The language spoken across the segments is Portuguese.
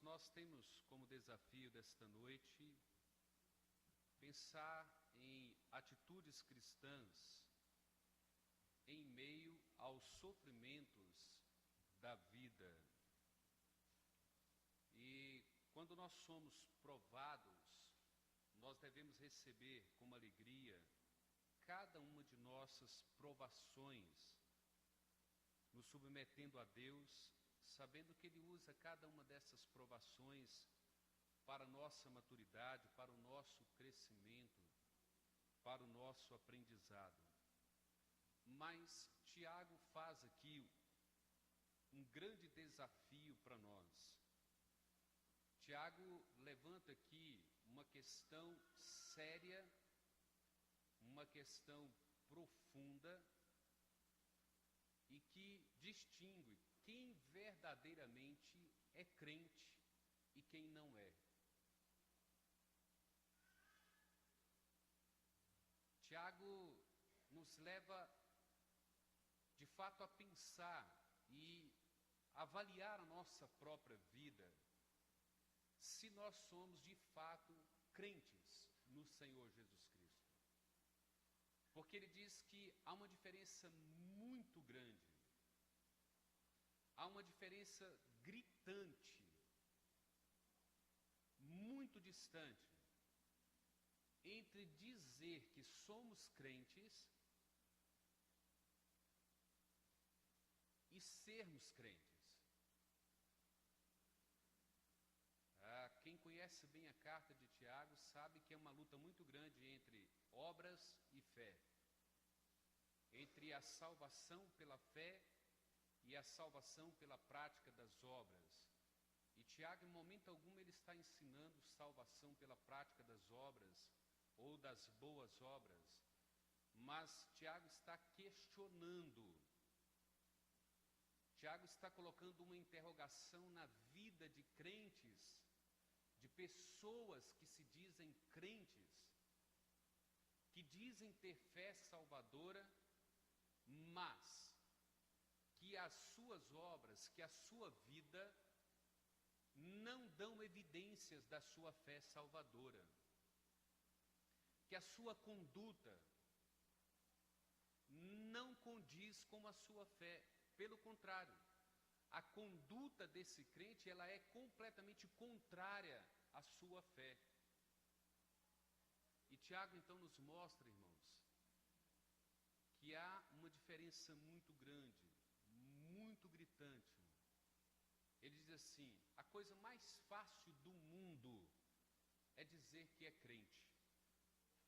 nós temos como desafio desta noite pensar em atitudes cristãs em meio aos sofrimentos da vida. E quando nós somos provados, nós devemos receber com alegria cada uma de nossas provações, nos submetendo a Deus, sabendo que Ele usa cada uma dessas provações para a nossa maturidade, para o nosso crescimento, para o nosso aprendizado. Mas Tiago faz aqui um grande desafio para nós. Tiago levanta aqui uma questão séria, uma questão profunda e que distingue quem verdadeiramente é crente e quem não é. Tiago nos leva de fato a pensar e avaliar a nossa própria vida, se nós somos de fato crentes no Senhor Jesus Cristo. Porque ele diz que há uma diferença muito grande, há uma diferença gritante, muito distante, entre dizer que somos crentes e sermos crentes. Quem conhece bem a carta de Tiago sabe que é uma luta muito grande entre obras e fé, entre a salvação pela fé e a salvação pela prática das obras. E Tiago, em momento algum, ele está ensinando salvação pela prática das obras ou das boas obras, mas Tiago está questionando. Tiago está colocando uma interrogação na vida de crentes, de pessoas que se dizem crentes, que dizem ter fé salvadora, mas que as suas obras, que a sua vida não dão evidências da sua fé salvadora, que a sua conduta não condiz com a sua fé. Pelo contrário, a conduta desse crente, ela é completamente contrária à sua fé. E Tiago então nos mostra, irmãos, que há uma diferença muito grande, muito gritante. Ele diz assim: a coisa mais fácil do mundo é dizer que é crente.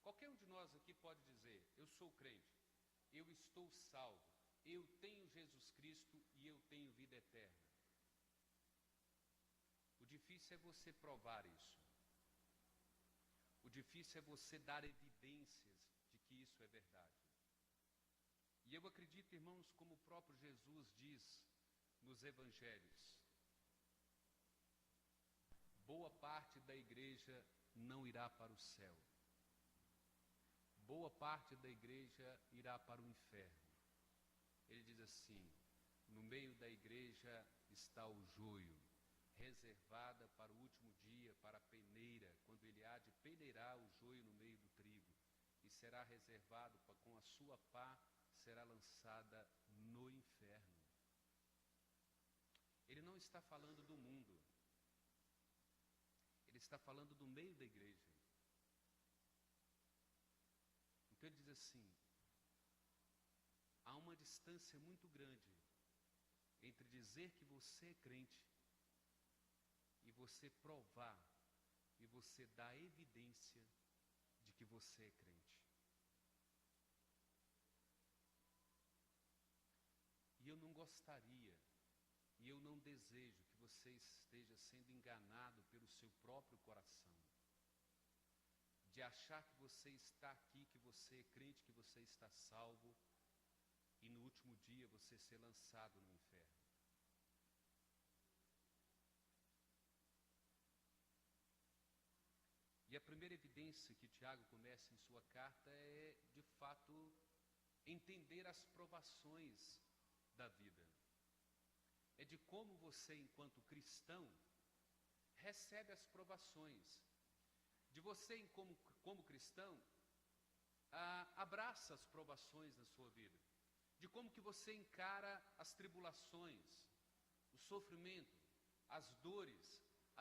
Qualquer um de nós aqui pode dizer: eu sou crente, eu estou salvo, eu tenho Jesus Cristo e eu tenho vida eterna. O difícil é você provar isso. O difícil é você dar evidências de que isso é verdade. E eu acredito, irmãos, como o próprio Jesus diz nos evangelhos, boa parte da igreja não irá para o céu. Boa parte da igreja irá para o inferno. Ele diz assim: no meio da igreja está o joio, reservada para o último dia, para a peneira, quando ele há de peneirar o joio no meio do trigo, e será reservado com a sua pá, será lançada no inferno. Ele não está falando do mundo, ele está falando do meio da igreja. Então ele diz assim: há uma distância muito grande entre dizer que você é crente e você provar e você dar evidência de que você é crente. E eu não gostaria, e eu não desejo que você esteja sendo enganado pelo seu próprio coração, de achar que você está aqui, que você é crente, que você está salvo, e no último dia você ser lançado no inferno. E a primeira evidência que Tiago começa em sua carta é, de fato, entender as provações da vida. É de como você, enquanto cristão, recebe as provações, de você, como cristão, abraça as provações na sua vida, de como que você encara as tribulações, o sofrimento, as dores,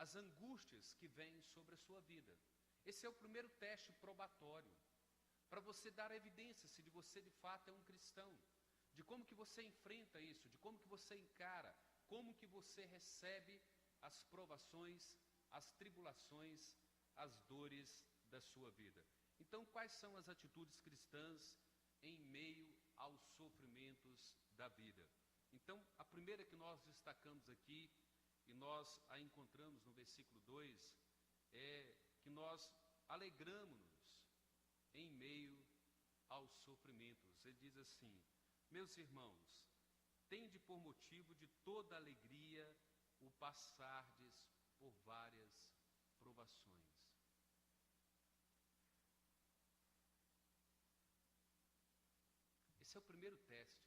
as angústias que vêm sobre a sua vida. Esse é o primeiro teste probatório, para você dar evidência se de você de fato é um cristão, de como que você enfrenta isso, de como que você encara, como que você recebe as provações, as tribulações, as dores da sua vida. Então, quais são as atitudes cristãs em meio aos sofrimentos da vida? Então, a primeira que nós destacamos aqui, e nós a encontramos no versículo 2, é que nós alegramos-nos em meio aos sofrimentos. Ele diz assim: meus irmãos, tende por motivo de toda alegria o passardes por várias provações. Esse é o primeiro teste.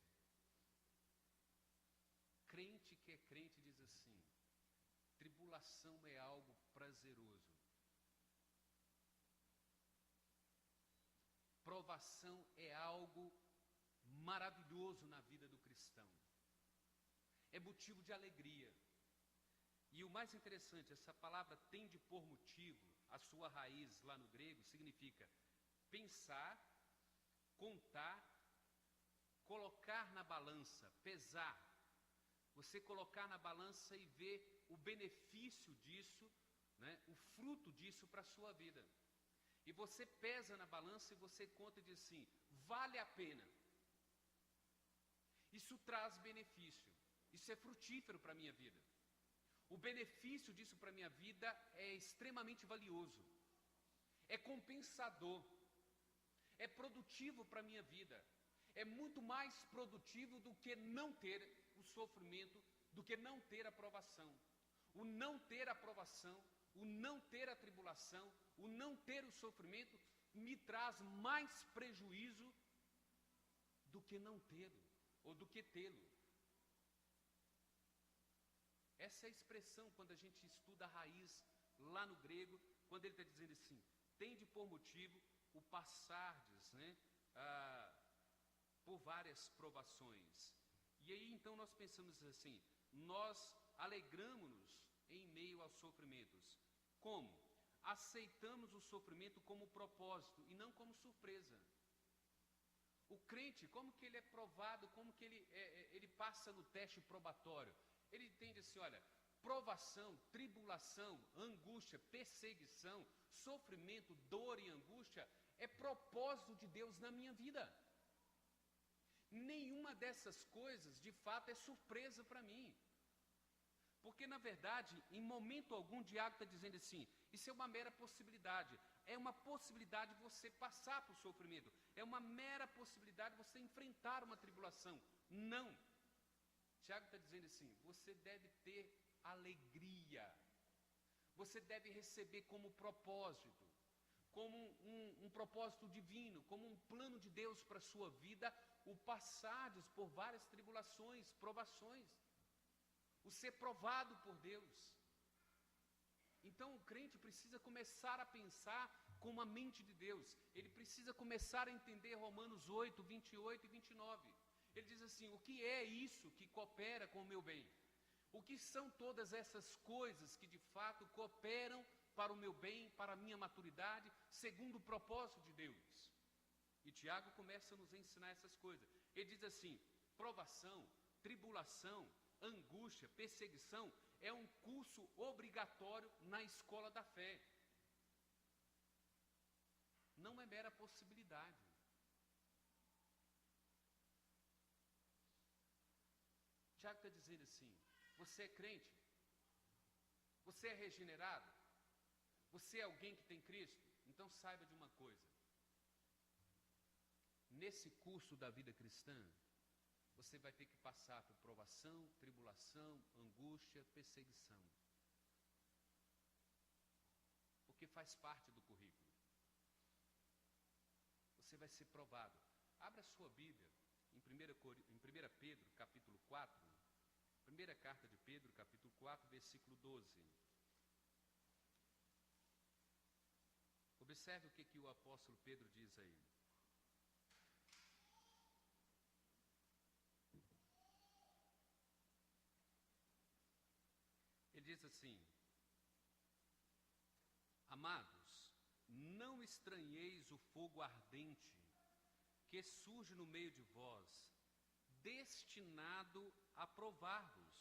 Crente que é crente diz assim: tribulação é algo prazeroso. Provação é algo maravilhoso na vida do cristão. É motivo de alegria. E o mais interessante, essa palavra tende por motivo, a sua raiz lá no grego significa pensar, contar, colocar na balança, pesar. Você colocar na balança e ver o benefício disso, né, o fruto disso para a sua vida. E você pesa na balança e você conta e diz assim: vale a pena. Isso traz benefício. Isso é frutífero para a minha vida. O benefício disso para a minha vida é extremamente valioso. É compensador. É produtivo para a minha vida. É muito mais produtivo do que não ter o sofrimento, do que não ter a provação. O não ter a provação, o não ter a tribulação, o não ter o sofrimento me traz mais prejuízo do que não tê-lo, ou do que tê-lo. Essa é a expressão quando a gente estuda a raiz lá no grego, quando ele está dizendo assim: tende por motivo o passardes, né, por várias provações. E aí então nós pensamos assim: nós alegramos-nos em meio aos sofrimentos. Como? Aceitamos o sofrimento como propósito e não como surpresa. O crente, como que ele é provado, como que ele passa no teste probatório? Ele entende assim: olha, provação, tribulação, angústia, perseguição, sofrimento, dor e angústia é propósito de Deus na minha vida. Nenhuma dessas coisas, de fato, é surpresa para mim. Porque, na verdade, em momento algum, o diabo está dizendo assim: isso é uma mera possibilidade. É uma possibilidade de você passar por sofrimento. É uma mera possibilidade de você enfrentar uma tribulação. Não. Tiago está dizendo assim: você deve ter alegria. Você deve receber como propósito, como um propósito divino, como um plano de Deus para a sua vida, o passardes por várias tribulações, provações, o ser provado por Deus. Então o crente precisa começar a pensar com a mente de Deus. Ele precisa começar a entender Romanos 8, 28 e 29. Ele diz assim: o que é isso que coopera com o meu bem? O que são todas essas coisas que de fato cooperam para o meu bem, para a minha maturidade, segundo o propósito de Deus? E Tiago começa a nos ensinar essas coisas. Ele diz assim: provação, tribulação, angústia, perseguição é um curso obrigatório na escola da fé. Não é mera possibilidade. Tiago está dizendo assim: você é crente? Você é regenerado? Você é alguém que tem Cristo? Então saiba de uma coisa: nesse curso da vida cristã, você vai ter que passar por provação, tribulação, angústia, perseguição. Porque faz parte do currículo. Você vai ser provado. Abra a sua Bíblia em 1 Pedro, capítulo 4. Primeira carta de Pedro, capítulo 4, versículo 12. Observe o que o apóstolo Pedro diz aí. Ele diz assim: amados, não estranheis o fogo ardente que surge no meio de vós, destinado a provar-vos,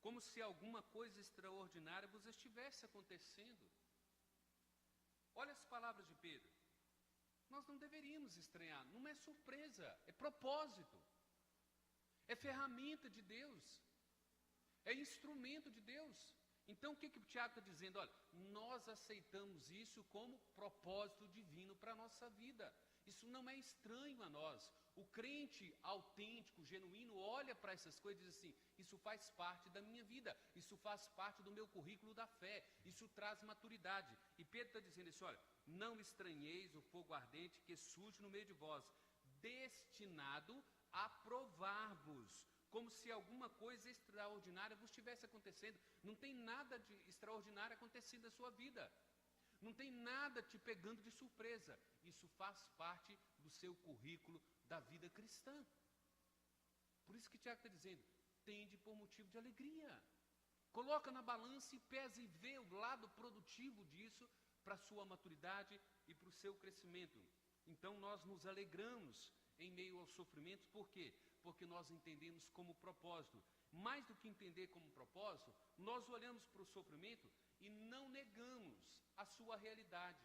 como se alguma coisa extraordinária vos estivesse acontecendo. Olha as palavras de Pedro. Nós não deveríamos estranhar, não é surpresa, é propósito, é ferramenta de Deus, é instrumento de Deus. Então o que o Tiago está dizendo? Olha, nós aceitamos isso como propósito divino para a nossa vida. Isso não é estranho a nós. O crente autêntico, genuíno, olha para essas coisas e diz assim: isso faz parte da minha vida, isso faz parte do meu currículo da fé, isso traz maturidade. E Pedro está dizendo assim: olha, não estranheis o fogo ardente que surge no meio de vós, destinado a provar-vos, como se alguma coisa extraordinária vos estivesse acontecendo. Não tem nada de extraordinário acontecendo na sua vida. Não tem nada te pegando de surpresa. Isso faz parte do seu currículo da vida cristã. Por isso que Tiago está dizendo: tende por motivo de alegria. Coloca na balança e pesa e vê o lado produtivo disso para a sua maturidade e para o seu crescimento. Então nós nos alegramos em meio aos sofrimentos. Por quê? Porque nós entendemos como propósito. Mais do que entender como propósito, nós olhamos para o sofrimento e não negamos a sua realidade,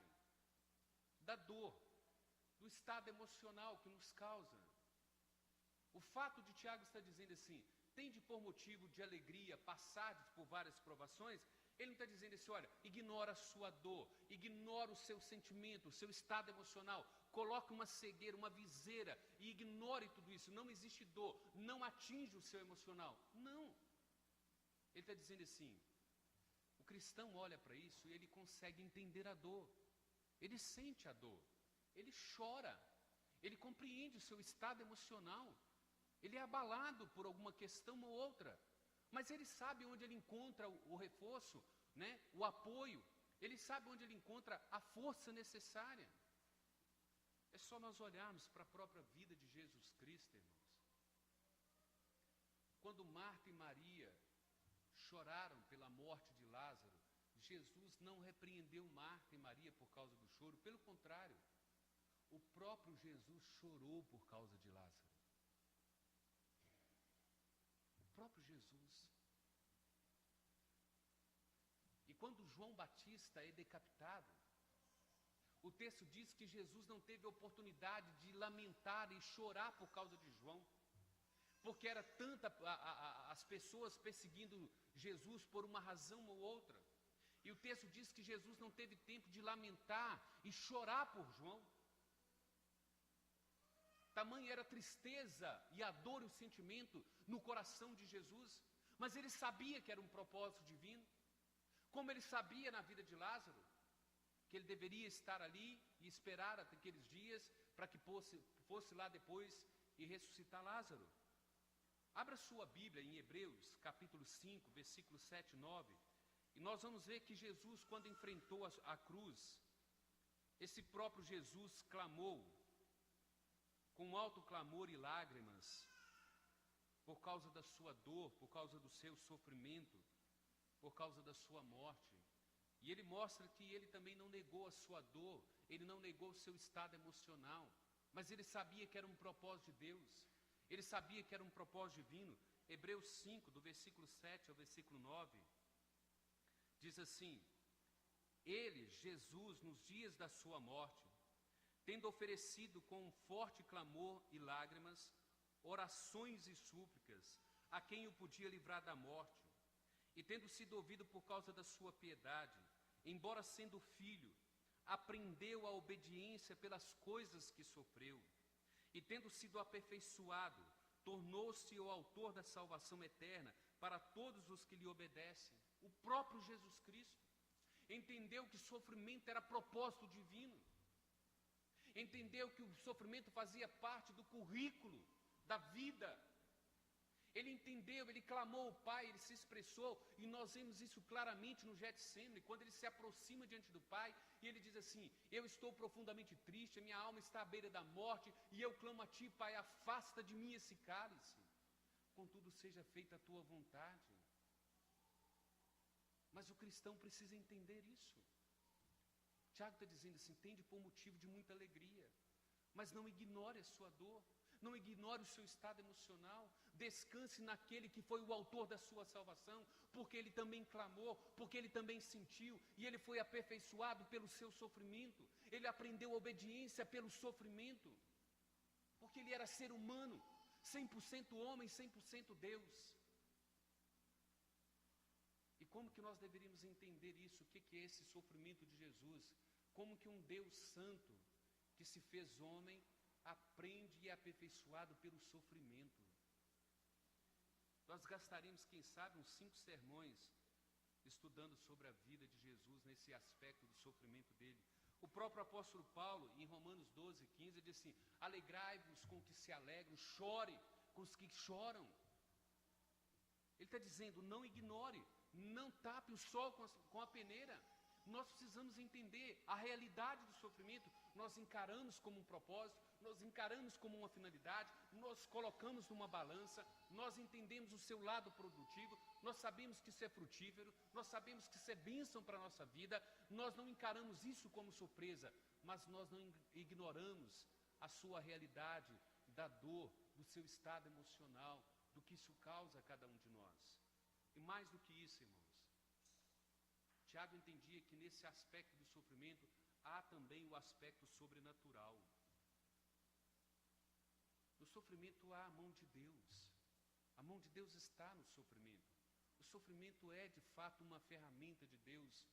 da dor, do estado emocional que nos causa. O fato de Tiago estar dizendo assim: tende por motivo de alegria passar por várias provações, ele não está dizendo assim: olha, ignora a sua dor, ignora o seu sentimento, o seu estado emocional, coloque uma cegueira, uma viseira e ignore tudo isso, não existe dor, não atinge o seu emocional. Não. Ele está dizendo assim: o cristão olha para isso e ele consegue entender a dor, ele sente a dor, ele chora, ele compreende o seu estado emocional, ele é abalado por alguma questão ou outra, mas ele sabe onde ele encontra o reforço, né? O apoio, ele sabe onde ele encontra a força necessária. É só nós olharmos para a própria vida de Jesus Cristo, irmãos. Quando Marta e Maria choraram pela morte de Lázaro, Jesus não repreendeu Marta e Maria por causa do choro, pelo contrário, o próprio Jesus chorou por causa de Lázaro. O próprio Jesus. E quando João Batista é decapitado, o texto diz que Jesus não teve oportunidade de lamentar e chorar por causa de João, porque era tanta as pessoas perseguindo Jesus por uma razão ou outra. E o texto diz que Jesus não teve tempo de lamentar e chorar por João. Tamanha era a tristeza e a dor e o sentimento no coração de Jesus, mas ele sabia que era um propósito divino, como ele sabia na vida de Lázaro, que ele deveria estar ali e esperar até aqueles dias para que fosse lá depois e ressuscitar Lázaro. Abra sua Bíblia em Hebreus, capítulo 5, versículos 7 e 9, e nós vamos ver que Jesus, quando enfrentou a cruz, esse próprio Jesus clamou, com alto clamor e lágrimas, por causa da sua dor, por causa do seu sofrimento, por causa da sua morte. E ele mostra que ele também não negou a sua dor, ele não negou o seu estado emocional, mas ele sabia que era um propósito de Deus, ele sabia que era um propósito divino. Hebreus 5, do versículo 7 ao versículo 9, diz assim: ele, Jesus, nos dias da sua morte, tendo oferecido com um forte clamor e lágrimas, orações e súplicas, a quem o podia livrar da morte, e tendo sido ouvido por causa da sua piedade, embora sendo filho, aprendeu a obediência pelas coisas que sofreu, e tendo sido aperfeiçoado, tornou-se o autor da salvação eterna para todos os que lhe obedecem. O próprio Jesus Cristo entendeu que sofrimento era propósito divino, entendeu que o sofrimento fazia parte do currículo da vida, Ele entendeu, ele clamou ao Pai, ele se expressou, e nós vemos isso claramente no Getsemane, quando ele se aproxima diante do Pai, e ele diz assim: eu estou profundamente triste, a minha alma está à beira da morte, e eu clamo a Ti, Pai, afasta de mim esse cálice, contudo seja feita a Tua vontade. Mas o cristão precisa entender isso. Tiago está dizendo assim: tende por motivo de muita alegria, mas não ignore a sua dor, não ignore o seu estado emocional, descanse naquele que foi o autor da sua salvação, porque ele também clamou, porque ele também sentiu, e ele foi aperfeiçoado pelo seu sofrimento, ele aprendeu a obediência pelo sofrimento, porque ele era ser humano, 100% homem, 100% Deus. E como que nós deveríamos entender isso? O que é esse sofrimento de Jesus? Como que um Deus santo, que se fez homem, aprende e é aperfeiçoado pelo sofrimento? Nós gastaríamos, quem sabe, uns 5 sermões estudando sobre a vida de Jesus nesse aspecto do sofrimento dele. O próprio apóstolo Paulo, em Romanos 12:15, diz assim: alegrai-vos com os que se alegram, chore com os que choram. Ele está dizendo: não ignore, não tape o sol com a peneira. Nós precisamos entender a realidade do sofrimento. Nós encaramos como um propósito, nós encaramos como uma finalidade, nós colocamos numa balança, nós entendemos o seu lado produtivo, nós sabemos que isso é frutífero, nós sabemos que isso é bênção para a nossa vida, nós não encaramos isso como surpresa, mas nós não ignoramos a sua realidade, da dor, do seu estado emocional, do que isso causa a cada um de nós. E mais do que isso, irmãos, Tiago entendia que nesse aspecto do sofrimento há também o aspecto sobrenatural. No sofrimento há a mão de Deus. A mão de Deus está no sofrimento. O sofrimento é de fato uma ferramenta de Deus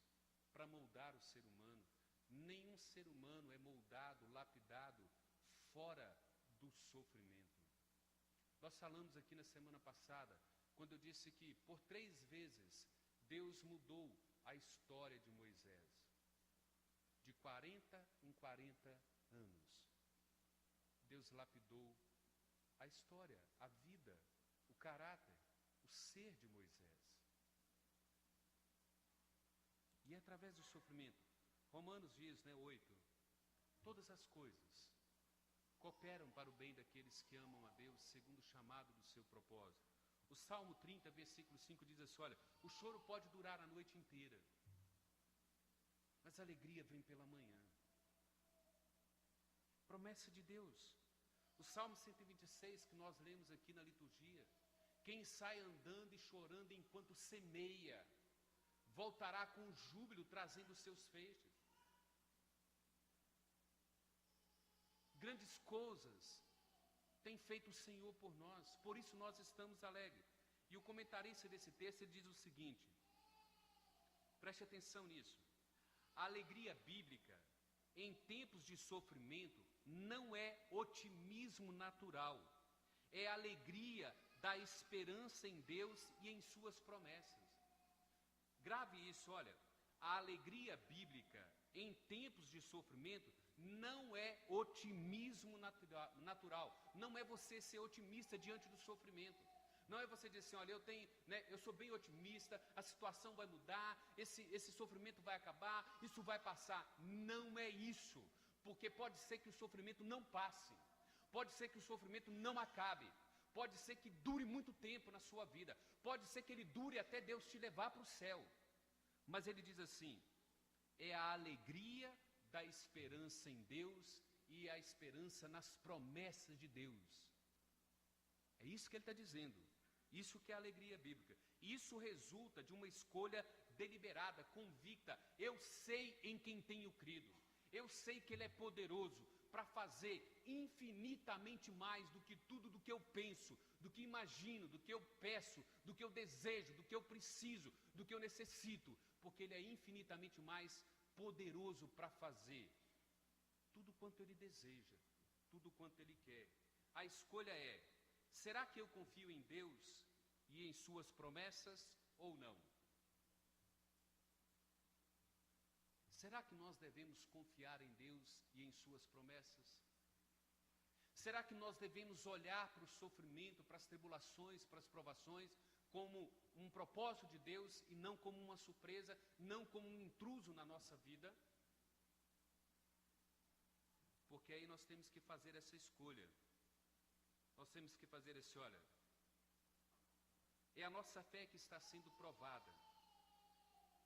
para moldar o ser humano. Nenhum ser humano é moldado, lapidado fora do sofrimento. Nós falamos aqui na semana passada, quando eu disse que por 3 vezes Deus mudou a história de Moisés, de 40 em 40 anos. Deus lapidou a história, a vida, o caráter, o ser de Moisés. E é através do sofrimento. Romanos diz, 8, todas as coisas cooperam para o bem daqueles que amam a Deus, segundo o chamado do seu propósito. O Salmo 30, versículo 5 diz assim: olha, o choro pode durar a noite inteira, mas a alegria vem pela manhã. Promessa de Deus. O Salmo 126 que nós lemos aqui na liturgia: quem sai andando e chorando enquanto semeia, voltará com júbilo trazendo os seus feixes. Grandes coisas tem feito o Senhor por nós, por isso nós estamos alegres. E o comentarista desse texto diz o seguinte, preste atenção nisso: a alegria bíblica em tempos de sofrimento não é otimismo natural, é a alegria da esperança em Deus e em suas promessas. Grave isso, olha, a alegria bíblica em tempos de sofrimento não é otimismo natural, não é você ser otimista diante do sofrimento, não é você dizer assim: olha, eu sou bem otimista, a situação vai mudar, esse sofrimento vai acabar, isso vai passar. Não é isso, porque pode ser que o sofrimento não passe, pode ser que o sofrimento não acabe, pode ser que dure muito tempo na sua vida, pode ser que ele dure até Deus te levar para o céu, mas ele diz assim: é a alegria da esperança em Deus e a esperança nas promessas de Deus. É isso que ele está dizendo. Isso que é a alegria bíblica. Isso resulta de uma escolha deliberada, convicta. Eu sei em quem tenho crido. Eu sei que Ele é poderoso para fazer infinitamente mais do que tudo do que eu penso, do que imagino, do que eu peço, do que eu desejo, do que eu preciso, do que eu necessito, porque Ele é infinitamente mais poderoso para fazer tudo quanto Ele deseja, tudo quanto Ele quer. A escolha é: será que eu confio em Deus e em suas promessas ou não? Será que nós devemos confiar em Deus e em suas promessas? Será que nós devemos olhar para o sofrimento, para as tribulações, para as provações, como um propósito de Deus e não como uma surpresa, não como um intruso na nossa vida? Porque aí nós temos que fazer essa escolha. Nós temos que fazer esse, olha, é a nossa fé que está sendo provada.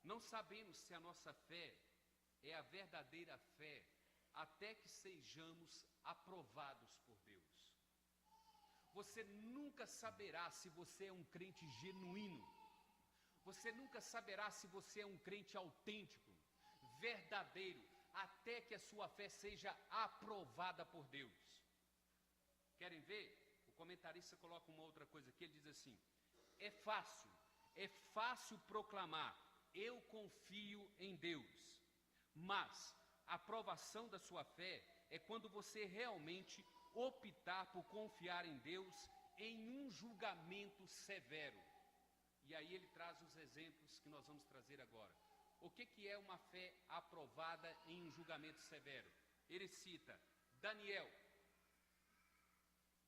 Não sabemos se a nossa fé é a verdadeira fé até que sejamos aprovados por Deus. Você nunca saberá se você é um crente genuíno. Você nunca saberá se você é um crente autêntico, verdadeiro, até que a sua fé seja aprovada por Deus. Querem ver? O comentarista coloca uma outra coisa aqui, ele diz assim: é fácil proclamar, eu confio em Deus, mas a aprovação da sua fé é quando você realmente optar por confiar em Deus em um julgamento severo. E aí ele traz os exemplos que nós vamos trazer agora. O que é uma fé aprovada em um julgamento severo? Ele cita Daniel.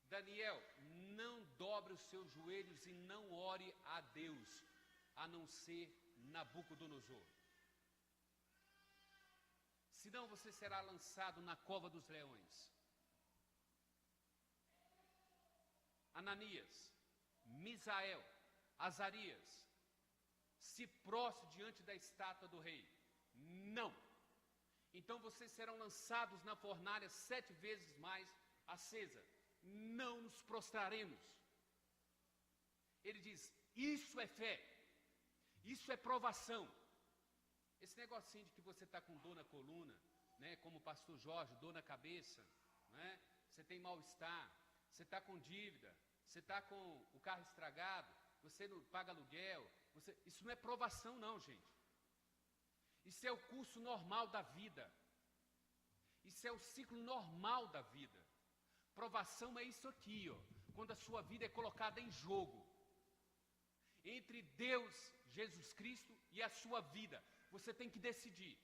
Daniel, não dobre os seus joelhos e não ore a Deus, a não ser Nabucodonosor. Senão você será lançado na cova dos leões. Ananias, Misael, Azarias, se prostre diante da estátua do rei. Não. Então vocês serão lançados na fornalha 7 vezes mais acesa. Não nos prostraremos. Ele diz, isso é fé. Isso é provação. Esse negocinho de que você está com dor na coluna, né, como o pastor Jorge, dor na cabeça, né, você tem mal-estar, você está com dívida, você está com o carro estragado, você não paga aluguel, isso não é provação não, gente. Isso é o curso normal da vida. Isso é o ciclo normal da vida. Provação é isso aqui, ó, quando a sua vida é colocada em jogo. Entre Deus, Jesus Cristo e a sua vida. Você tem que decidir.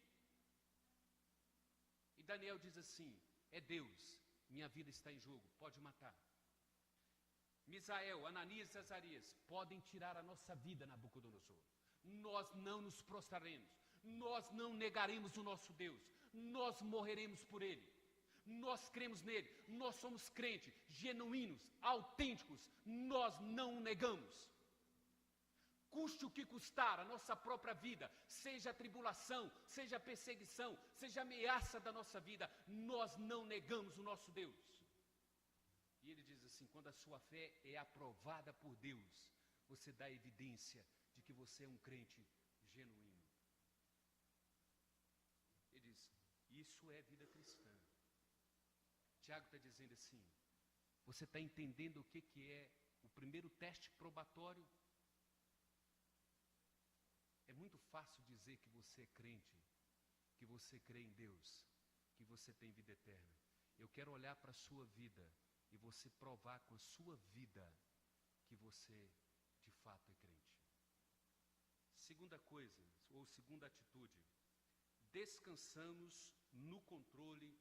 E Daniel diz assim, é Deus, minha vida está em jogo, pode matar. Misael, Ananias e Azarias, podem tirar a nossa vida, Nabucodonosor. Nós não nos prostraremos, nós não negaremos o nosso Deus, nós morreremos por Ele. Nós cremos nele, nós somos crentes, genuínos, autênticos, nós não o negamos. Custe o que custar a nossa própria vida, seja tribulação, seja perseguição, seja ameaça da nossa vida, nós não negamos o nosso Deus. E ele diz assim, quando a sua fé é aprovada por Deus, você dá evidência de que você é um crente genuíno. Ele diz, isso é vida cristã. Tiago está dizendo assim, você está entendendo o que é o primeiro teste probatório? É muito fácil dizer que você é crente, que você crê em Deus, que você tem vida eterna. Eu quero olhar para a sua vida e você provar com a sua vida que você de fato é crente. Segunda coisa, ou segunda atitude, descansamos no controle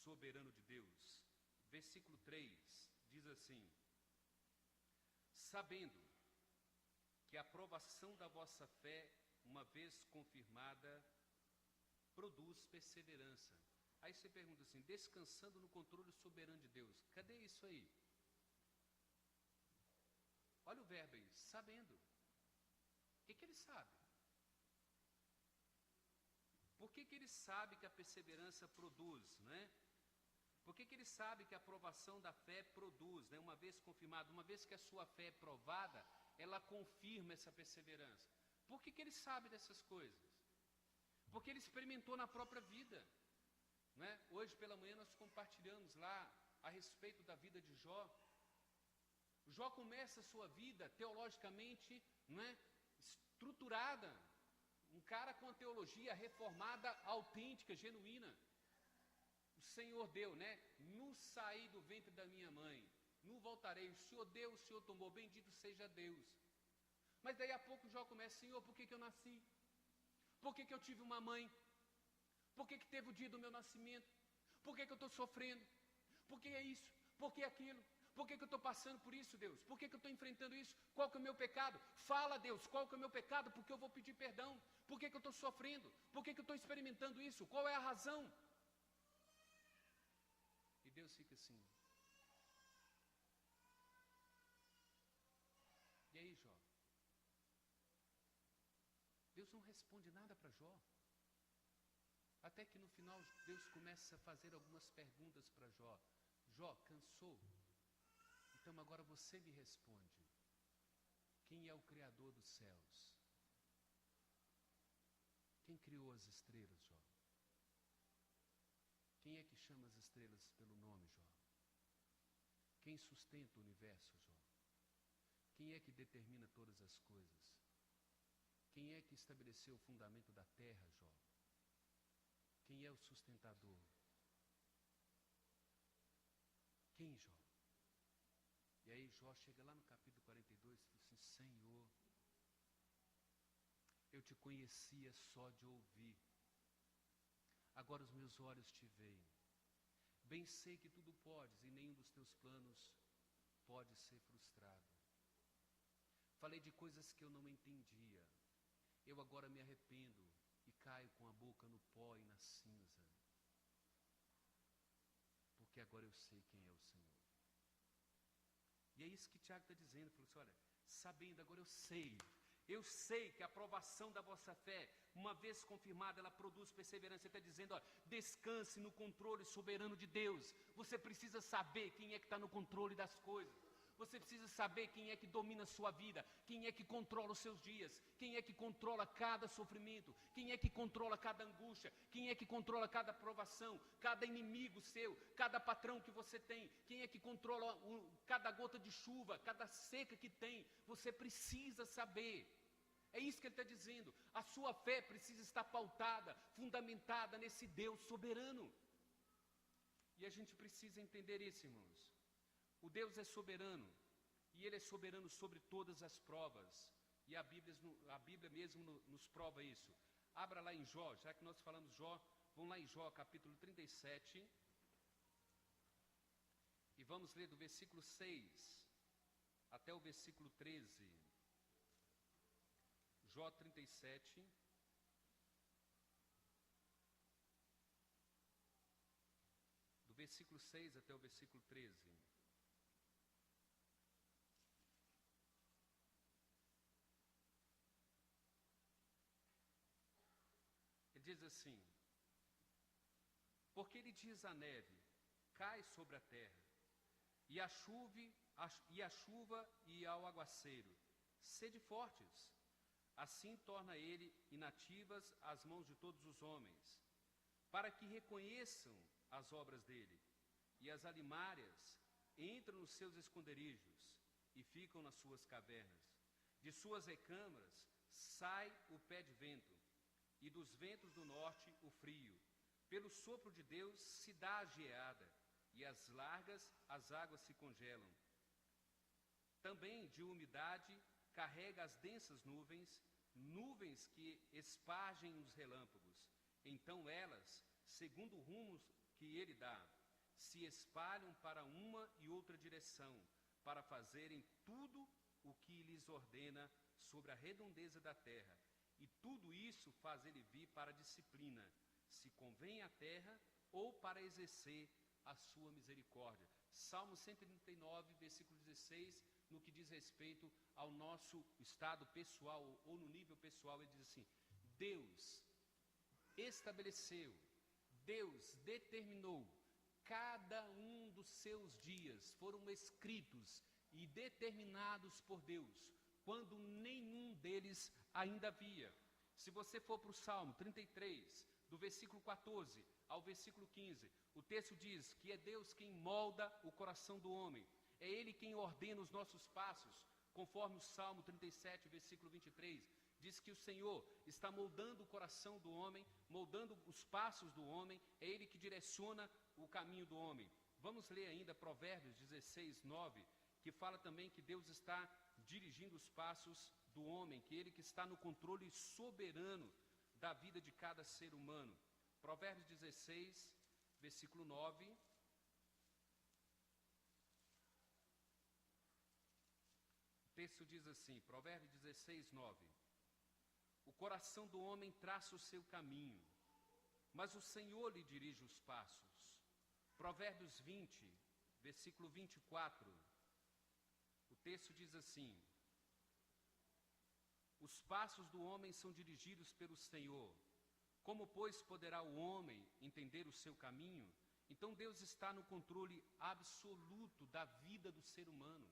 soberano de Deus. Versículo 3 diz assim, sabendo que a aprovação da vossa fé, uma vez confirmada, produz perseverança. Aí você pergunta assim, descansando no controle soberano de Deus, cadê isso aí? Olha o verbo aí, sabendo. O que ele sabe? Por que ele sabe que a perseverança produz, né? Por que ele sabe que a aprovação da fé produz, né? Uma vez confirmada, uma vez que a sua fé é provada, ela confirma essa perseverança. Por que ele sabe dessas coisas? Porque ele experimentou na própria vida, né? Hoje pela manhã nós compartilhamos lá a respeito da vida de Jó. Jó começa a sua vida teologicamente, né, estruturada. Um cara com a teologia reformada, autêntica, genuína. O Senhor deu, né? No saí do ventre da minha mãe, não voltarei. O Senhor deu, o Senhor tomou, bendito seja Deus. Mas daí a pouco Jó começa, Senhor, por que eu nasci? Por que eu tive uma mãe? Por que teve o dia do meu nascimento? Por que eu estou sofrendo? Por que é isso? Por que aquilo? Por que eu estou passando por isso, Deus? Por que eu estou enfrentando isso? Qual que é o meu pecado? Fala, Deus, qual que é o meu pecado? Porque eu vou pedir perdão. Por que eu estou sofrendo? Por que eu estou experimentando isso? Qual é a razão? E Deus fica assim. E aí, Jó? Deus não responde nada para Jó. Até que no final Deus começa a fazer algumas perguntas para Jó. Jó, cansou? Então agora você me responde. Quem é o Criador dos céus? Quem criou as estrelas, Jó? Quem é que chama as estrelas pelo nome, Jó? Quem sustenta o universo, Jó? Quem é que determina todas as coisas? Quem é que estabeleceu o fundamento da terra, Jó? Quem é o sustentador? Quem, Jó? E aí Jó chega lá no capítulo 42 e fala assim, Senhor, eu te conhecia só de ouvir. Agora os meus olhos te veem. Bem sei que tudo podes e nenhum dos teus planos pode ser frustrado. Falei de coisas que eu não entendia. Eu agora me arrependo e caio com a boca no pó e na cinza. Porque agora eu sei quem é o Senhor. E é isso que Tiago está dizendo. Falou assim, olha, sabendo, agora eu sei que a aprovação da vossa fé, uma vez confirmada, ela produz perseverança. Ele está dizendo, ó, descanse no controle soberano de Deus. Você precisa saber quem é que está no controle das coisas. Você precisa saber quem é que domina a sua vida, quem é que controla os seus dias, quem é que controla cada sofrimento, quem é que controla cada angústia, quem é que controla cada provação, cada inimigo seu, cada patrão que você tem, quem é que controla cada gota de chuva, cada seca que tem. Você precisa saber. É isso que ele está dizendo. A sua fé precisa estar pautada, fundamentada nesse Deus soberano. E a gente precisa entender isso, irmãos. O Deus é soberano, e Ele é soberano sobre todas as provas, e a Bíblia mesmo nos prova isso. Abra lá em Jó, já que nós falamos Jó, vamos lá em Jó, capítulo 37, e vamos ler do versículo 6 até o versículo 13. Jó 37, do versículo 6 até o versículo 13. Diz assim, porque ele diz à neve, cai sobre a terra, e a chuva e ao aguaceiro, sede fortes. Assim torna ele inativas as mãos de todos os homens, para que reconheçam as obras dele. E as alimárias entram nos seus esconderijos e ficam nas suas cavernas. De suas recâmaras sai o pé de vento, e dos ventos do norte o frio. Pelo sopro de Deus se dá a geada, e as largas as águas se congelam. Também de umidade carrega as densas nuvens, nuvens que espargem os relâmpagos. Então elas, segundo o rumo que ele dá, se espalham para uma e outra direção, para fazerem tudo o que lhes ordena sobre a redondeza da terra. E tudo isso faz ele vir para a disciplina, se convém à terra, ou para exercer a sua misericórdia. Salmo 139, versículo 16, no que diz respeito ao nosso estado pessoal, ou no nível pessoal, ele diz assim, Deus estabeleceu, Deus determinou, cada um dos seus dias foram escritos e determinados por Deus, quando nenhum deles ainda havia. Se você for para o Salmo 33, do versículo 14 ao versículo 15, o texto diz que é Deus quem molda o coração do homem, é Ele quem ordena os nossos passos, conforme o Salmo 37, versículo 23, diz que o Senhor está moldando o coração do homem, moldando os passos do homem, é Ele que direciona o caminho do homem. Vamos ler ainda Provérbios 16, 9, que fala também que Deus está dirigindo os passos do homem, que Ele que está no controle soberano da vida de cada ser humano. Provérbios 16, versículo 9. texto diz assim, Provérbios 16, 9. O coração do homem traça o seu caminho, mas o Senhor lhe dirige os passos. Provérbios 20, versículo 24. O texto diz assim: os passos do homem são dirigidos pelo Senhor. Como, pois, poderá o homem entender o seu caminho? Então Deus está no controle absoluto da vida do ser humano.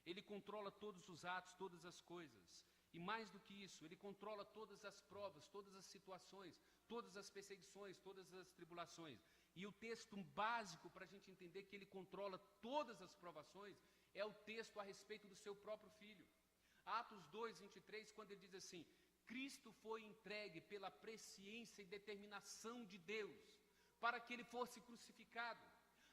Ele controla todos os atos, todas as coisas. E mais do que isso, Ele controla todas as provas, todas as situações, todas as perseguições, todas as tribulações. E o texto básico para a gente entender que Ele controla todas as provações é o texto a respeito do seu próprio Filho. Atos 2, 23, quando ele diz assim: Cristo foi entregue pela presciência e determinação de Deus para que Ele fosse crucificado.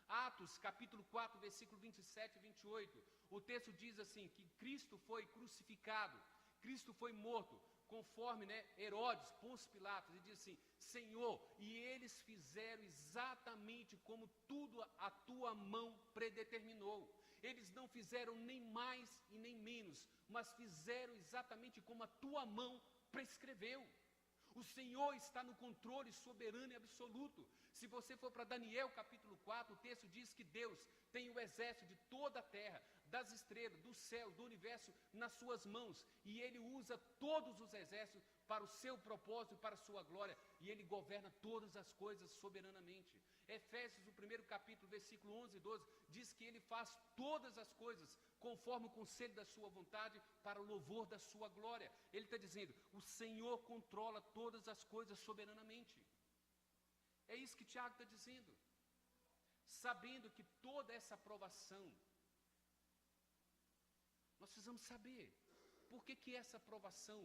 Atos, capítulo 4, versículo 27 e 28, o texto diz assim, que Cristo foi crucificado, Cristo foi morto, conforme Herodes, Pôncio Pilatos, e diz assim: Senhor, e eles fizeram exatamente como tudo a tua mão predeterminou. Eles não fizeram nem mais e nem menos, mas fizeram exatamente como a tua mão prescreveu. O Senhor está no controle soberano e absoluto. Se você for para Daniel capítulo 4, o texto diz que Deus tem o exército de toda a terra, das estrelas, do céu, do universo, nas suas mãos. E Ele usa todos os exércitos para o seu propósito e para a sua glória. E Ele governa todas as coisas soberanamente. Efésios, o primeiro capítulo, versículo 11 e 12, diz que Ele faz todas as coisas conforme o conselho da sua vontade, para o louvor da sua glória. Ele está dizendo, o Senhor controla todas as coisas soberanamente. É isso que Tiago está dizendo. Sabendo que toda essa aprovação, nós precisamos saber por que essa aprovação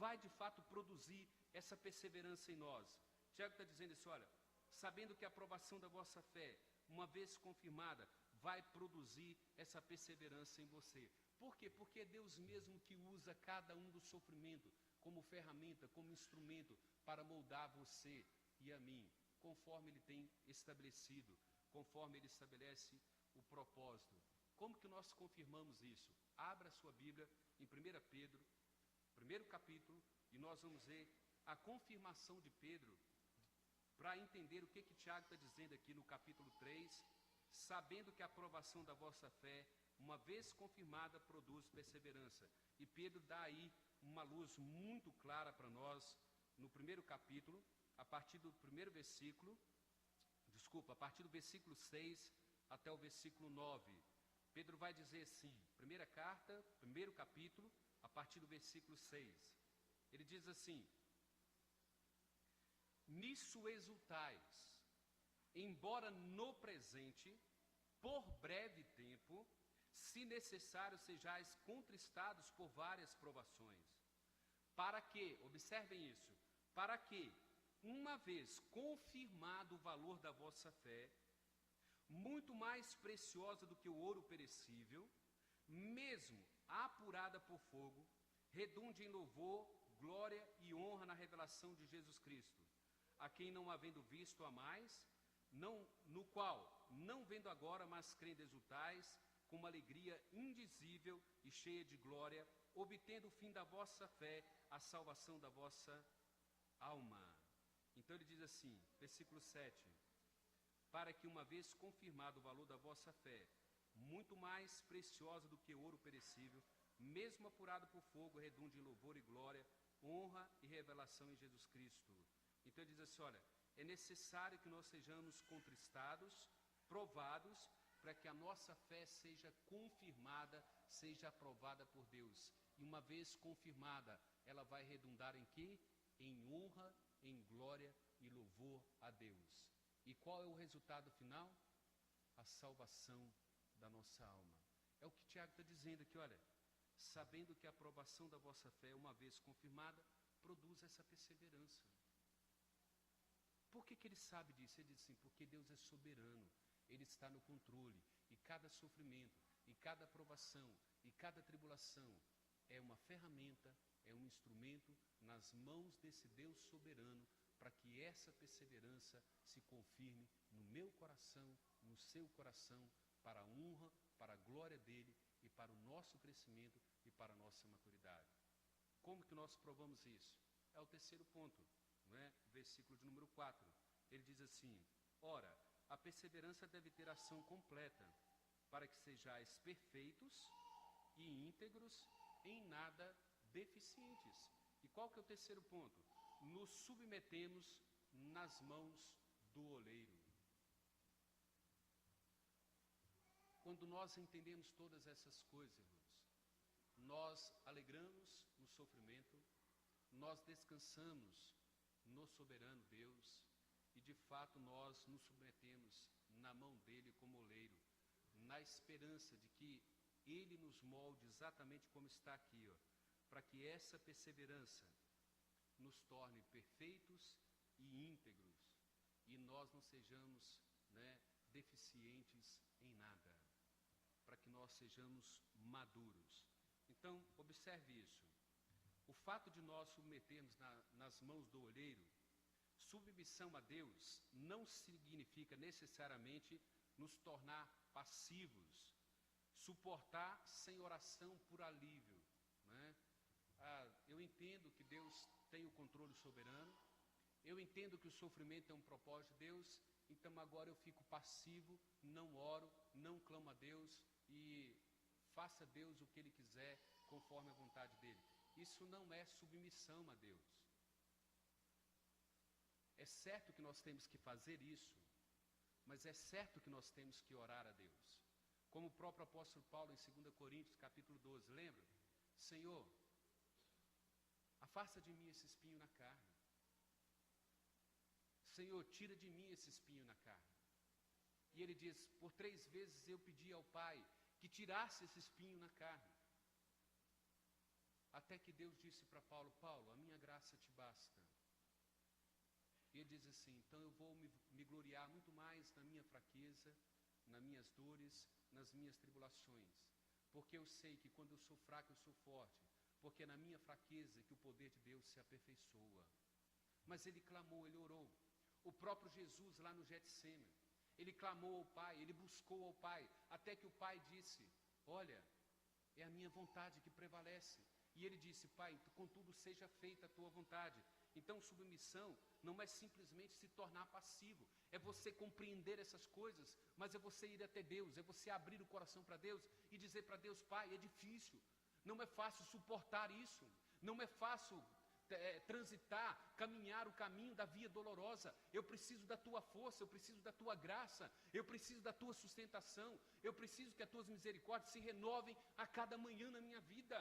vai de fato produzir essa perseverança em nós. Tiago está dizendo isso, olha, sabendo que a aprovação da vossa fé, uma vez confirmada, vai produzir essa perseverança em você. Por quê? Porque é Deus mesmo que usa cada um do sofrimento como ferramenta, como instrumento para moldar você e a mim, conforme Ele tem estabelecido, conforme Ele estabelece o propósito. Como que nós confirmamos isso? Abra a sua Bíblia em 1 Pedro, primeiro capítulo, e nós vamos ver a confirmação de Pedro, para entender o que Tiago está dizendo aqui no capítulo 3, sabendo que a aprovação da vossa fé, uma vez confirmada, produz perseverança. E Pedro dá aí uma luz muito clara para nós, no primeiro capítulo, a partir do primeiro versículo, a partir do versículo 6 até o versículo 9. Pedro vai dizer assim, primeira carta, primeiro capítulo, a partir do versículo 6. Ele diz assim: nisso exultais, embora no presente, por breve tempo, se necessário, sejais contristados por várias provações, para que, observem isso, para que, uma vez confirmado o valor da vossa fé, muito mais preciosa do que o ouro perecível, mesmo apurada por fogo, redunde em louvor, glória e honra na revelação de Jesus Cristo, a quem não havendo visto amais, no qual, não vendo agora, mas crendo exultais, com uma alegria indizível e cheia de glória, obtendo o fim da vossa fé, a salvação da vossa alma. Então ele diz assim, versículo 7, para que uma vez confirmado o valor da vossa fé, muito mais preciosa do que ouro perecível, mesmo apurado por fogo, redunde em louvor e glória, honra e revelação em Jesus Cristo. Então ele diz assim, olha, é necessário que nós sejamos contristados, provados, para que a nossa fé seja confirmada, seja aprovada por Deus. E uma vez confirmada, ela vai redundar em quê? Em honra, em glória e louvor a Deus. E qual é o resultado final? A salvação da nossa alma. É o que Tiago está dizendo aqui, olha, sabendo que a aprovação da vossa fé, uma vez confirmada, produz essa perseverança. Por que ele sabe disso? Ele diz assim, porque Deus é soberano, Ele está no controle, e cada sofrimento, e cada aprovação, e cada tribulação é uma ferramenta, é um instrumento nas mãos desse Deus soberano, para que essa perseverança se confirme no meu coração, no seu coração, para a honra, para a glória dele e para para o nosso crescimento e para a nossa maturidade. Como que nós provamos isso? É o terceiro ponto, não é? Versículo de número 4. Ele diz assim: ora, a perseverança deve ter ação completa, para que sejais perfeitos e íntegros, em nada deficientes. E qual que é o terceiro ponto? Nos submetemos nas mãos do oleiro. Quando nós entendemos todas essas coisas, irmãos, nós alegramos no sofrimento, nós descansamos no soberano Deus e de fato nós nos submetemos na mão dele como oleiro, na esperança de que ele nos molde exatamente como está aqui, ó, para que essa perseverança nos torne perfeitos e íntegros e nós não sejamos, né, deficientes em nada, para que nós sejamos maduros. Então, observe isso. O fato de nós submetermos nas mãos do olheiro, submissão a Deus, não significa necessariamente nos tornar passivos, suportar sem oração por alívio, né? Eu entendo que Deus tem o controle soberano, eu entendo que o sofrimento é um propósito de Deus, então agora eu fico passivo, não oro, não clamo a Deus e faça Deus o que Ele quiser, conforme a vontade dEle. Isso não é submissão a Deus. É certo que nós temos que fazer isso, mas é certo que nós temos que orar a Deus. Como o próprio apóstolo Paulo em 2 Coríntios, capítulo 12, lembra? Senhor, afasta de mim esse espinho na carne. Senhor, tira de mim esse espinho na carne. E ele diz, por 3 vezes eu pedi ao Pai que tirasse esse espinho na carne. Até que Deus disse para Paulo, Paulo, a minha graça te basta. E ele diz assim, então eu vou me gloriar muito mais na minha fraqueza, nas minhas dores, nas minhas tribulações. Porque eu sei que quando eu sou fraco, eu sou forte. Porque é na minha fraqueza que o poder de Deus se aperfeiçoa. Mas ele clamou, ele orou. O próprio Jesus lá no Getsêmani, ele clamou ao Pai, ele buscou ao Pai, até que o Pai disse, olha, é a minha vontade que prevalece. E ele disse, Pai, contudo seja feita a tua vontade. Então submissão não é simplesmente se tornar passivo, é você compreender essas coisas, mas é você ir até Deus, é você abrir o coração para Deus e dizer para Deus, Pai, é difícil, não é fácil suportar isso, não é fácil transitar, caminhar o caminho da via dolorosa. Eu preciso da tua força, eu preciso da tua graça, eu preciso da tua sustentação, eu preciso que as tuas misericórdias se renovem a cada manhã na minha vida.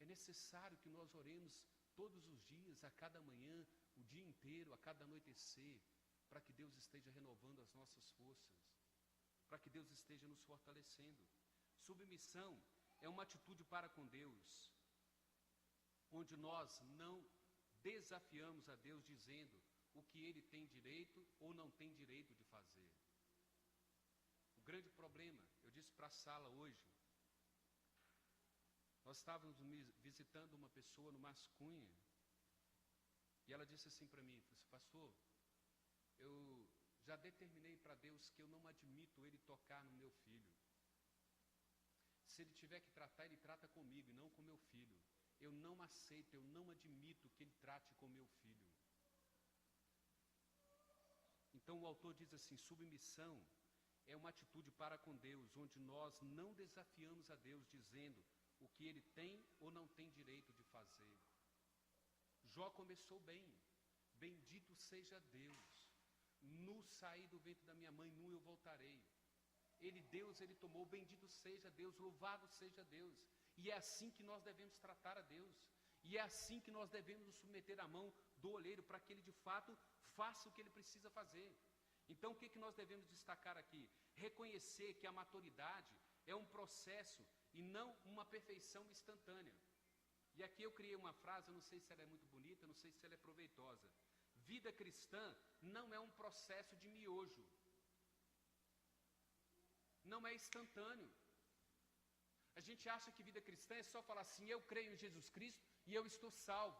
É necessário que nós oremos todos os dias, a cada manhã, o dia inteiro, a cada anoitecer, para que Deus esteja renovando as nossas forças, para que Deus esteja nos fortalecendo. Submissão é uma atitude para com Deus, onde nós não desafiamos a Deus dizendo o que Ele tem direito ou não tem direito de fazer. O grande problema, eu disse para a sala hoje, nós estávamos visitando uma pessoa no Mascunha, e ela disse assim para mim, pastor, eu já determinei para Deus que eu não admito Ele tocar no meu filho. Se Ele tiver que tratar, Ele trata comigo e não com meu filho. Eu não aceito, eu não admito que Ele trate com meu filho. Então o autor diz assim, submissão é uma atitude para com Deus, onde nós não desafiamos a Deus dizendo o que Ele tem ou não tem direito de fazer. Jó começou bem, bendito seja Deus, nu saí do ventre da minha mãe, nu eu voltarei. Deus, Ele tomou, bendito seja Deus, louvado seja Deus. E é assim que nós devemos tratar a Deus. E é assim que nós devemos nos submeter à mão do olheiro, para que Ele de fato faça o que Ele precisa fazer. Então o que nós devemos destacar aqui? Reconhecer que a maturidade é um processo e não uma perfeição instantânea. E aqui eu criei uma frase, eu não sei se ela é muito bonita, não sei se ela é proveitosa. Vida cristã não é um processo de miojo. Não é instantâneo. A gente acha que vida cristã é só falar assim, eu creio em Jesus Cristo e eu estou salvo.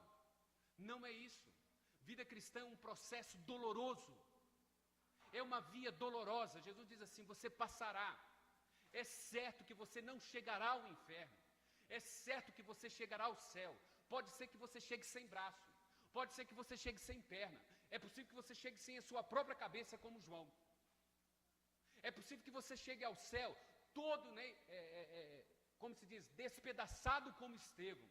Não é isso. Vida cristã é um processo doloroso. É uma via dolorosa. Jesus diz assim, você passará. é certo que você não chegará ao inferno. É certo que você chegará ao céu. Pode ser que você chegue sem braço. Pode ser que você chegue sem perna. É possível que você chegue sem a sua própria cabeça, como João. É possível que você chegue ao céu todo, né, como se diz, despedaçado como Estevão.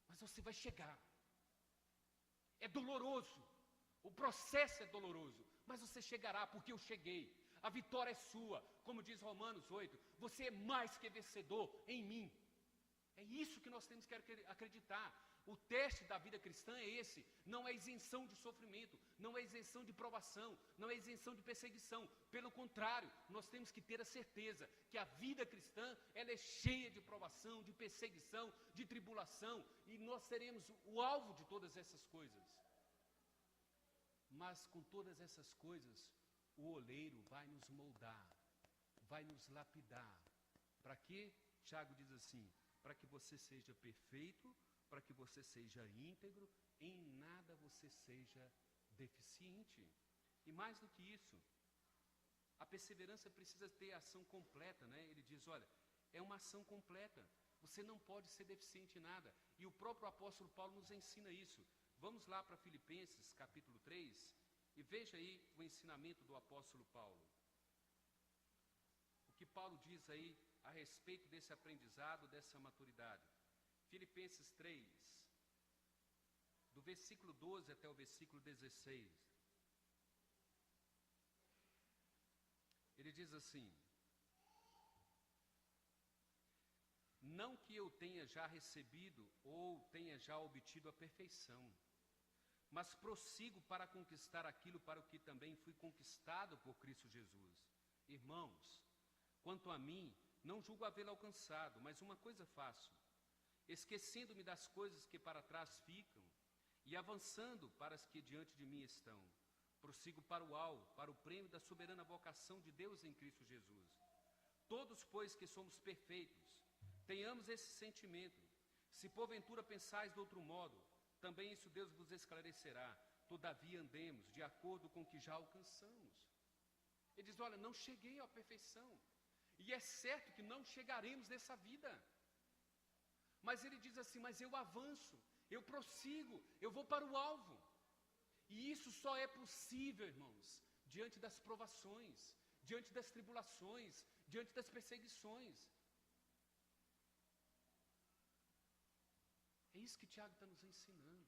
Mas você vai chegar. É doloroso. O processo é doloroso. Mas você chegará, porque eu cheguei. A vitória é sua. Como diz Romanos 8, você é mais que vencedor em mim. É isso que nós temos que acreditar. O teste da vida cristã é esse. Não é isenção de sofrimento, não é isenção de provação, não é isenção de perseguição. Pelo contrário, nós temos que ter a certeza que a vida cristã, ela é cheia de provação, de perseguição, de tribulação, e nós seremos o alvo de todas essas coisas. Mas com todas essas coisas, o oleiro vai nos moldar, vai nos lapidar. Para quê? Tiago diz assim: para que você seja perfeito, para que você seja íntegro, em nada você seja deficiente. E mais do que isso, a perseverança precisa ter ação completa, né? Ele diz, olha, é uma ação completa. Você não pode ser deficiente em nada. E o próprio apóstolo Paulo nos ensina isso. Vamos lá para Filipenses, capítulo 3, e veja aí o ensinamento do apóstolo Paulo. O que Paulo diz aí a respeito desse aprendizado, dessa maturidade. Filipenses 3, do versículo 12 até o versículo 16. Ele diz assim: não que eu tenha já recebido ou tenha já obtido a perfeição, mas prossigo para conquistar aquilo para o que também fui conquistado por Cristo Jesus. Irmãos, quanto a mim, não julgo havê-lo alcançado, mas uma coisa faço, esquecendo-me das coisas que para trás ficam e avançando para as que diante de mim estão. Prossigo para o alvo, para o prêmio da soberana vocação de Deus em Cristo Jesus. Todos, pois, que somos perfeitos, tenhamos esse sentimento. Se porventura pensais de outro modo, também isso Deus vos esclarecerá. Todavia andemos de acordo com o que já alcançamos. Ele diz, olha, não cheguei à perfeição. E é certo que não chegaremos nessa vida. Mas ele diz assim, mas eu avanço, eu prossigo, eu vou para o alvo. E isso só é possível, irmãos, diante das provações, diante das tribulações, diante das perseguições. É isso que Tiago está nos ensinando.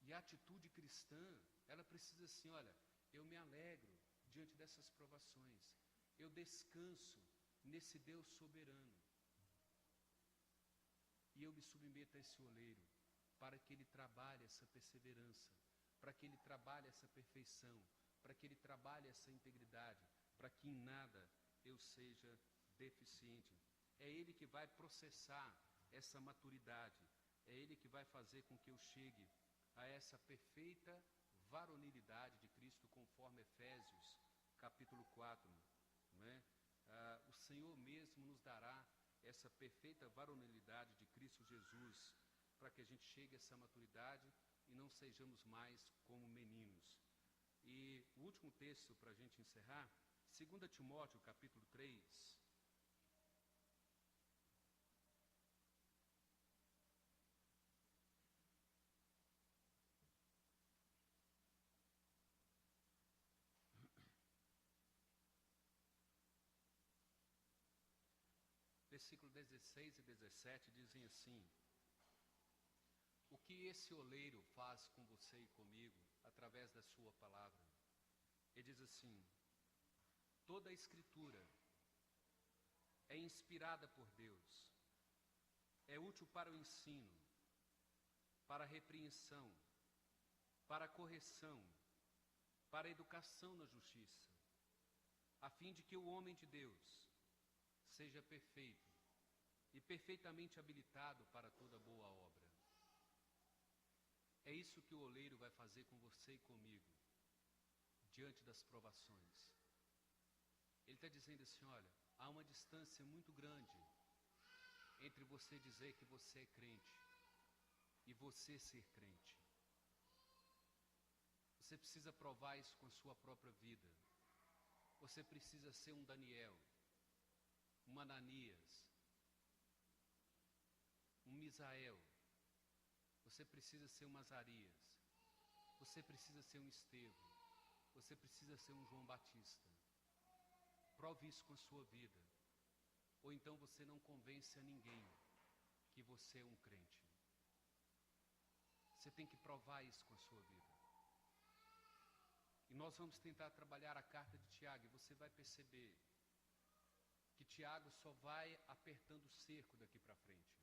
E a atitude cristã, ela precisa assim, olha, eu me alegro diante dessas provações. Eu descanso nesse Deus soberano. E eu me submeto a esse oleiro, para que ele trabalhe essa perseverança, para que ele trabalhe essa perfeição, para que ele trabalhe essa integridade, para que em nada eu seja deficiente. É ele que vai processar essa maturidade, é ele que vai fazer com que eu chegue a essa perfeita varonilidade de Cristo, conforme Efésios, capítulo 4, né? O Senhor mesmo nos dará essa perfeita varonilidade de Cristo Jesus, para que a gente chegue a essa maturidade e não sejamos mais como meninos. E o último texto para a gente encerrar, 2 Timóteo, capítulo 3. Versículo 16 e 17 dizem assim: o que esse oleiro faz com você e comigo, através da sua palavra? Ele diz assim: toda a Escritura é inspirada por Deus, é útil para o ensino, para a repreensão, para a correção, para a educação na justiça, a fim de que o homem de Deus seja perfeito e perfeitamente habilitado para toda boa obra. É isso que o oleiro vai fazer com você e comigo, diante das provações. Ele está dizendo assim, olha, há uma distância muito grande entre você dizer que você é crente e você ser crente. Você precisa provar isso com a sua própria vida. Você precisa ser um Daniel. um Ananias, um Misael. Você precisa ser um Azarias. Você precisa ser um Estevão. Você precisa ser um João Batista. Prove isso com a sua vida. Ou então você não convence a ninguém que você é um crente. Você tem que provar isso com a sua vida. E nós vamos tentar trabalhar a carta de Tiago, e você vai perceber que Tiago só vai apertando o cerco daqui para frente.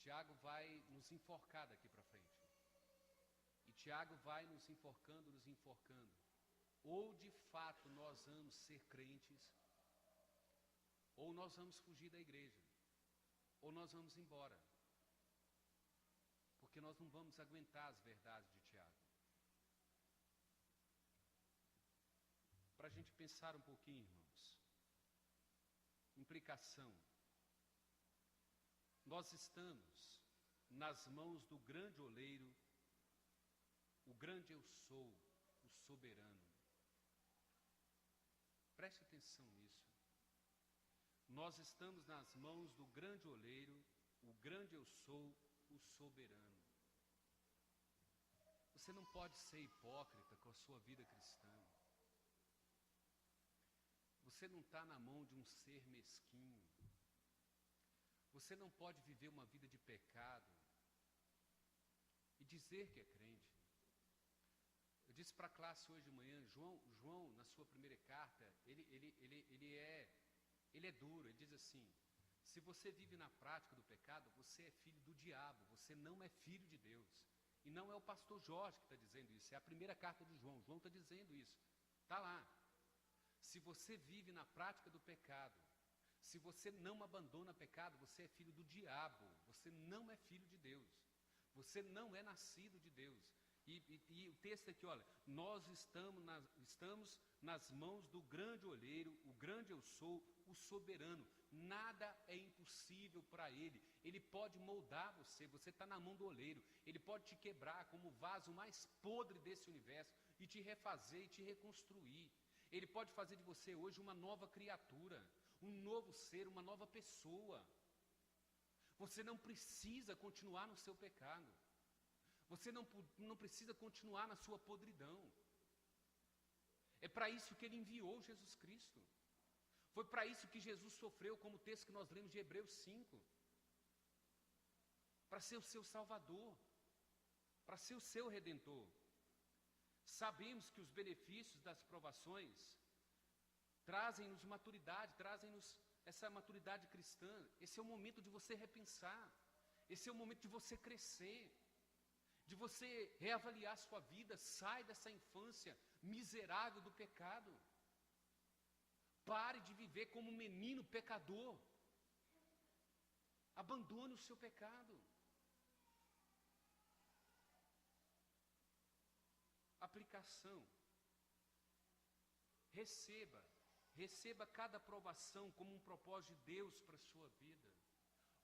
Tiago vai nos enforcar daqui para frente. E Tiago vai nos enforcando, nos enforcando. Ou de fato nós vamos ser crentes, ou nós vamos fugir da igreja, ou nós vamos embora. Porque nós não vamos aguentar as verdades de Tiago. Para a gente pensar um pouquinho, irmãos. Implicação. Nós estamos nas mãos do grande oleiro, o grande eu sou, o soberano. Preste atenção nisso. Nós estamos nas mãos do grande oleiro, o grande eu sou, o soberano. Você não pode ser hipócrita com a sua vida cristã. Você não está na mão de um ser mesquinho. Você não pode viver uma vida de pecado e dizer que é crente. Eu disse para a classe hoje de manhã, João, na sua primeira carta, ele é duro, ele diz assim: se você vive na prática do pecado, você é filho do diabo, você não é filho de Deus. E não é o pastor Jorge que está dizendo isso, é a primeira carta de João. João está dizendo isso, está lá. Se você vive na prática do pecado, se você não abandona pecado, você é filho do diabo, você não é filho de Deus, você não é nascido de Deus. E o texto aqui, olha, nós estamos nas mãos do grande olheiro, o grande eu sou, o soberano. Nada é impossível para ele. Ele pode moldar você está na mão do olheiro. Ele pode te quebrar como o vaso mais podre desse universo e te refazer e te reconstruir. Ele pode fazer de você hoje uma nova criatura, um novo ser, uma nova pessoa. Você não precisa continuar no seu pecado. Você não precisa continuar na sua podridão. É para isso que ele enviou Jesus Cristo. Foi para isso que Jesus sofreu, como o texto que nós lemos de Hebreus 5. Para ser o seu Salvador. Para ser o seu Redentor. Sabemos que os benefícios das provações trazem-nos maturidade, trazem-nos essa maturidade cristã. Esse é o momento de você repensar. Esse é o momento de você crescer. De você reavaliar sua vida. Sai dessa infância miserável do pecado. Pare de viver como um menino pecador. Abandone o seu pecado. Aplicação. Receba cada aprovação como um propósito de Deus para a sua vida.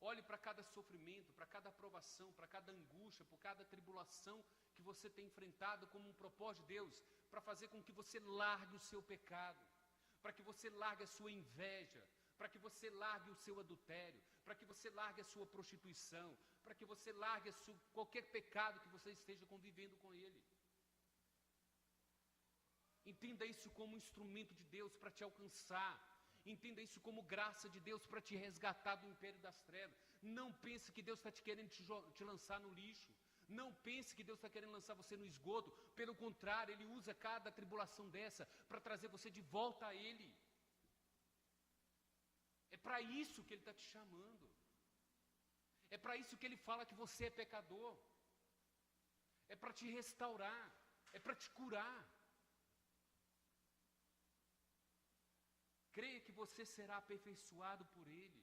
Olhe para cada sofrimento, para cada aprovação, para cada angústia, por cada tribulação que você tem enfrentado como um propósito de Deus, para fazer com que você largue o seu pecado, para que você largue a sua inveja, para que você largue o seu adultério, para que você largue a sua prostituição, para que você largue qualquer pecado que você esteja convivendo com ele. Entenda isso como um instrumento de Deus para te alcançar. Entenda isso como graça de Deus para te resgatar do império das trevas. Não pense que Deus está querendo te lançar no lixo. Não pense que Deus está querendo lançar você no esgoto. Pelo contrário, Ele usa cada tribulação dessa para trazer você de volta a Ele. É para isso que Ele está te chamando. É para isso que Ele fala que você é pecador. É para te restaurar. É para te curar. Creia que você será aperfeiçoado por Ele.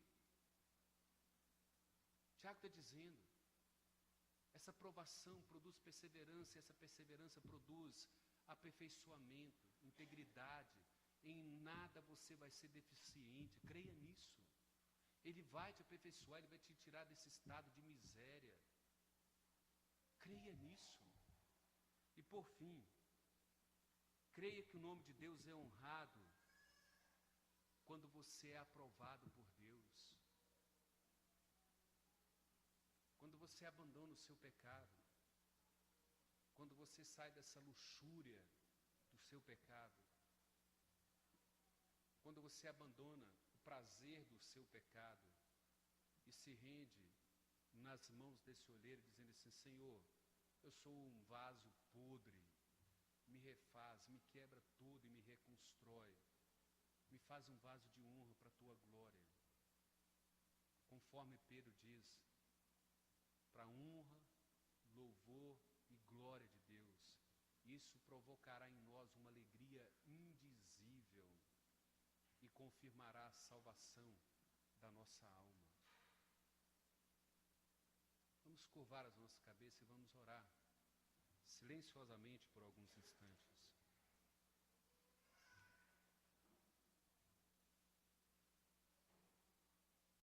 Tiago está dizendo, essa provação produz perseverança, e essa perseverança produz aperfeiçoamento, integridade. Em nada você vai ser deficiente, creia nisso. Ele vai te aperfeiçoar, Ele vai te tirar desse estado de miséria. Creia nisso. E por fim, creia que o nome de Deus é honrado quando você é aprovado por Deus, quando você abandona o seu pecado, quando você sai dessa luxúria do seu pecado, quando você abandona o prazer do seu pecado e se rende nas mãos desse olheiro, dizendo assim: Senhor, eu sou um vaso podre, me refaz, me quebra tudo e me reconstrói, me faz um vaso de honra para a tua glória. Conforme Pedro diz, para honra, louvor e glória de Deus. Isso provocará em nós uma alegria indizível e confirmará a salvação da nossa alma. Vamos curvar as nossas cabeças e vamos orar silenciosamente por alguns instantes.